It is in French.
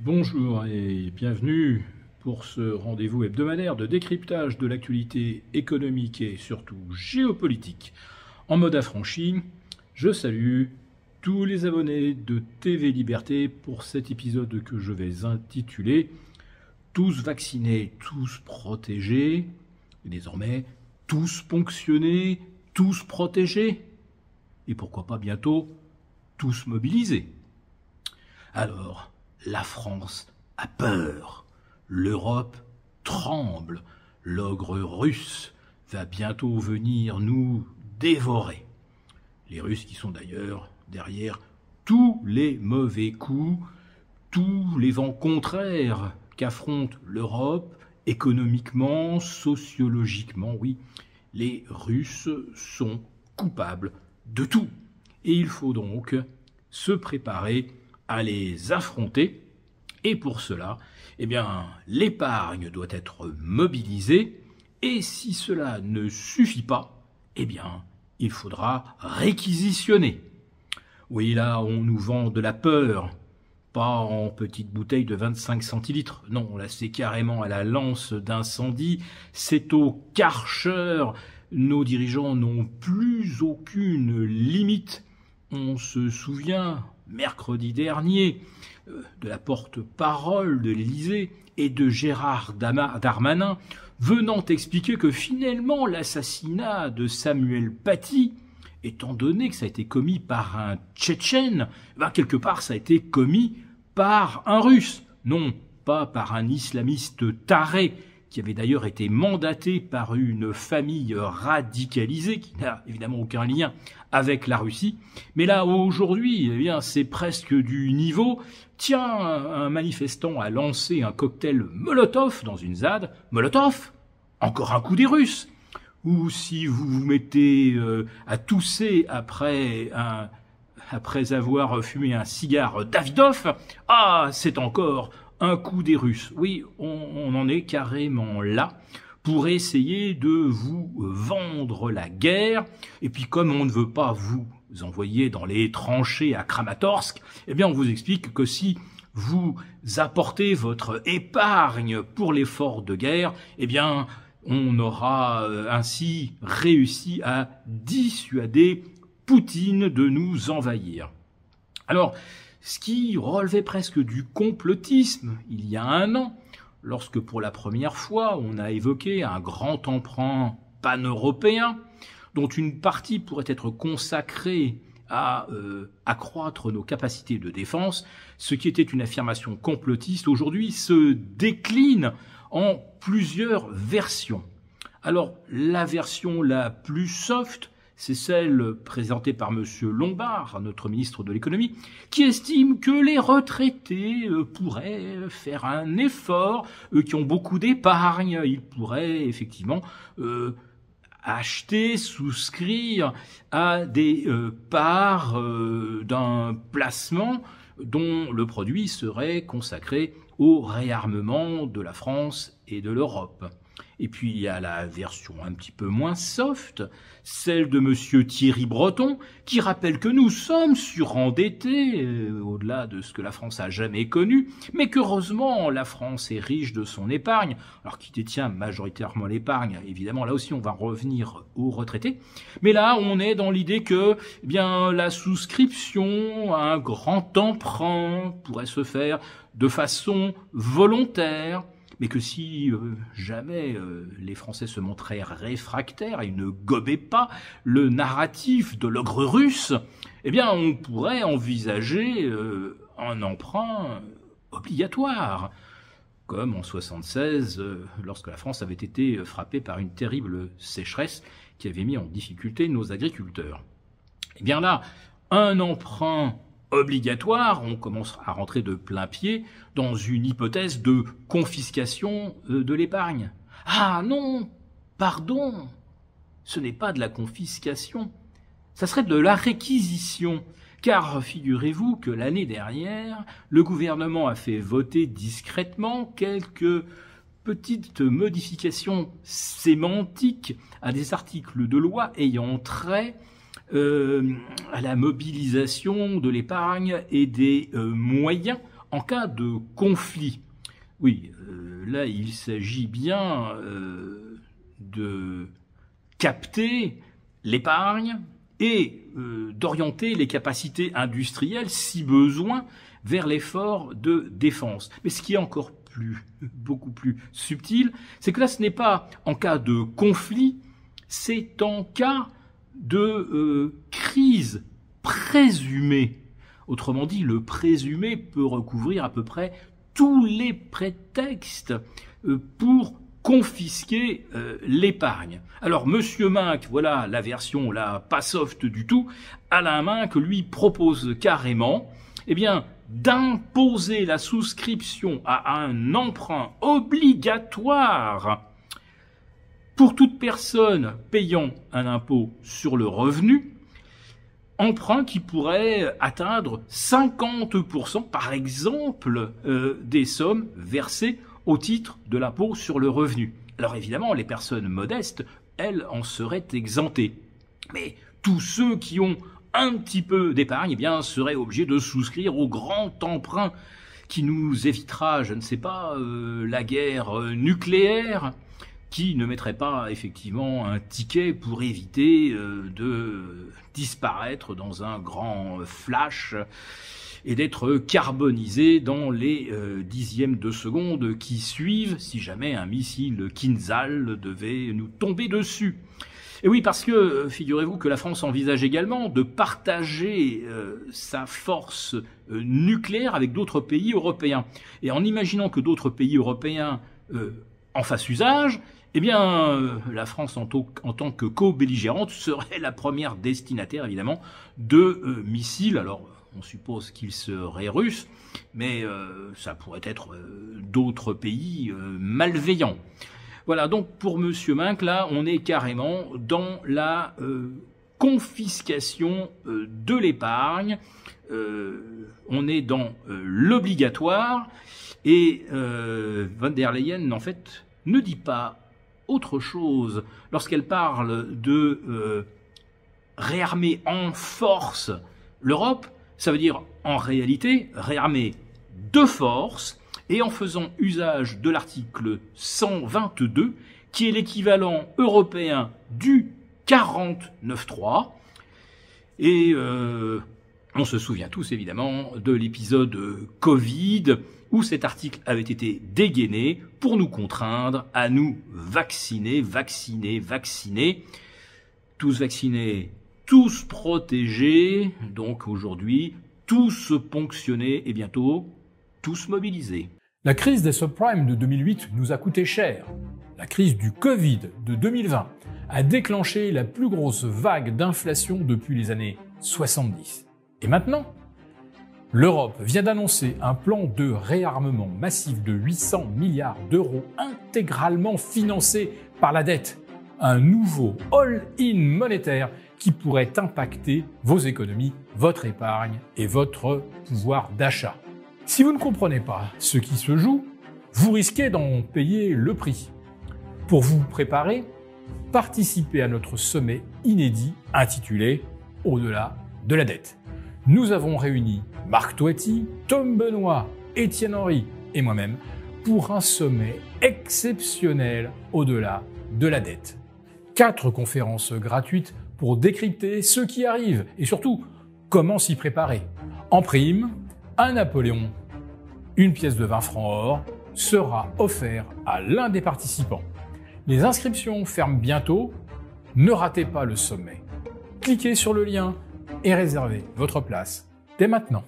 Bonjour et bienvenue pour ce rendez-vous hebdomadaire de décryptage de l'actualité économique et surtout géopolitique. En mode affranchi, je salue tous les abonnés de TV Liberté pour cet épisode que je vais intituler « Tous vaccinés, tous protégés » et désormais « Tous ponctionnés, tous protégés » et pourquoi pas bientôt « Tous mobilisés ». Alors, la France a peur, l'Europe tremble, l'ogre russe va bientôt venir nous dévorer. Les Russes qui sont d'ailleurs derrière tous les mauvais coups, tous les vents contraires qu'affronte l'Europe, économiquement, sociologiquement, oui. Les Russes sont coupables de tout. Et il faut donc se préparer à les affronter. Et pour cela, l'épargne doit être mobilisée. Et si cela ne suffit pas, il faudra réquisitionner. Oui, là, on nous vend de la peur, pas en petites bouteilles de 25 centilitres. Non, là, c'est carrément à la lance d'incendie. C'est au Karcher. Nos dirigeants n'ont plus aucune limite. On se souvient, mercredi dernier, de la porte-parole de l'Élysée et de Gérard Darmanin venant expliquer que finalement l'assassinat de Samuel Paty, étant donné que ça a été commis par un Tchétchène, quelque part ça a été commis par un Russe, non pas par un islamiste taré, qui avait d'ailleurs été mandaté par une famille radicalisée, qui n'a évidemment aucun lien avec la Russie. Mais là, aujourd'hui, c'est presque du niveau. Tiens, un manifestant a lancé un cocktail Molotov dans une ZAD. Molotov, encore un coup des Russes. Ou si vous vous mettez à tousser après avoir fumé un cigare Davidoff, c'est encore un coup des Russes. Oui, on en est carrément là pour essayer de vous vendre la guerre. Et puis comme on ne veut pas vous envoyer dans les tranchées à Kramatorsk, on vous explique que si vous apportez votre épargne pour l'effort de guerre, on aura ainsi réussi à dissuader Poutine de nous envahir. Alors, ce qui relevait presque du complotisme il y a un an, lorsque pour la première fois on a évoqué un grand emprunt pan-européen, dont une partie pourrait être consacrée à accroître nos capacités de défense, ce qui était une affirmation complotiste, aujourd'hui se décline en plusieurs versions. Alors, la version la plus soft, c'est celle présentée par M. Lombard, notre ministre de l'économie, qui estime que les retraités pourraient faire un effort, eux qui ont beaucoup d'épargne, ils pourraient effectivement acheter, souscrire à des parts d'un placement dont le produit serait consacré au réarmement de la France et de l'Europe. Et puis il y a la version un petit peu moins soft, celle de M. Thierry Breton, qui rappelle que nous sommes surendettés, au-delà de ce que la France a jamais connu, mais qu'heureusement la France est riche de son épargne, alors qui détient majoritairement l'épargne, évidemment là aussi on va revenir aux retraités, mais là on est dans l'idée que la souscription à un grand emprunt pourrait se faire de façon volontaire, mais que si jamais les Français se montraient réfractaires et ne gobaient pas le narratif de l'ogre russe, on pourrait envisager un emprunt obligatoire, comme en 1976, lorsque la France avait été frappée par une terrible sécheresse qui avait mis en difficulté nos agriculteurs. Là, un emprunt obligatoire, on commence à rentrer de plein pied dans une hypothèse de confiscation de l'épargne. Ah non, pardon, ce n'est pas de la confiscation, ça serait de la réquisition. Car figurez-vous que l'année dernière, le gouvernement a fait voter discrètement quelques petites modifications sémantiques à des articles de loi ayant trait à la mobilisation de l'épargne et des moyens en cas de conflit. Oui, là il s'agit bien de capter l'épargne et d'orienter les capacités industrielles, si besoin, vers l'effort de défense. Mais ce qui est encore beaucoup plus subtil, c'est que là ce n'est pas en cas de conflit, c'est en cas de crise présumée. Autrement dit, le présumé peut recouvrir à peu près tous les prétextes pour confisquer l'épargne. Alors, Monsieur Minc, voilà la version là pas soft du tout, Alain Minc lui propose carrément, eh bien, d'imposer la souscription à un emprunt obligatoire pour toute personne payant un impôt sur le revenu, emprunt qui pourrait atteindre 50% par exemple des sommes versées au titre de l'impôt sur le revenu. Alors évidemment, les personnes modestes, elles, en seraient exemptées. Mais tous ceux qui ont un petit peu d'épargne, eh bien, seraient obligés de souscrire au grand emprunt qui nous évitera, je ne sais pas, la guerre nucléaire, qui ne mettrait pas effectivement un ticket pour éviter de disparaître dans un grand flash et d'être carbonisé dans les dixièmes de seconde qui suivent si jamais un missile Kinzhal devait nous tomber dessus. Et oui, parce que figurez-vous que la France envisage également de partager sa force nucléaire avec d'autres pays européens. Et en imaginant que d'autres pays européens en fassent usage, eh bien, la France en tant que co-belligérante serait la première destinataire, évidemment, de missiles. Alors, on suppose qu'ils seraient russes, mais ça pourrait être d'autres pays malveillants. Voilà, donc pour Monsieur Minc, là, on est carrément dans la confiscation de l'épargne. On est dans l'obligatoire. Et von der Leyen, en fait, ne dit pas autre chose lorsqu'elle parle de réarmer en force l'Europe. Ça veut dire, en réalité, réarmer de force et en faisant usage de l'article 122, qui est l'équivalent européen du 49.3. Et on se souvient tous, évidemment, de l'épisode Covid, où cet article avait été dégainé pour nous contraindre à nous vacciner. Tous vaccinés, tous protégés, donc aujourd'hui, tous ponctionnés et bientôt tous mobilisés. La crise des subprimes de 2008 nous a coûté cher. La crise du Covid de 2020 a déclenché la plus grosse vague d'inflation depuis les années 70. Et maintenant, l'Europe vient d'annoncer un plan de réarmement massif de 800 milliards d'euros intégralement financé par la dette. Un nouveau all-in monétaire qui pourrait impacter vos économies, votre épargne et votre pouvoir d'achat. Si vous ne comprenez pas ce qui se joue, vous risquez d'en payer le prix. Pour vous préparer, participez à notre sommet inédit intitulé « Au-delà de la dette ». Nous avons réuni Marc Toiti, Tom Benoît, Étienne Henry et moi-même pour un sommet exceptionnel au-delà de la dette. 4 conférences gratuites pour décrypter ce qui arrive et surtout comment s'y préparer. En prime, un Napoléon, une pièce de 20 francs or sera offert à l'un des participants. Les inscriptions ferment bientôt, ne ratez pas le sommet. Cliquez sur le lien et réservez votre place dès maintenant.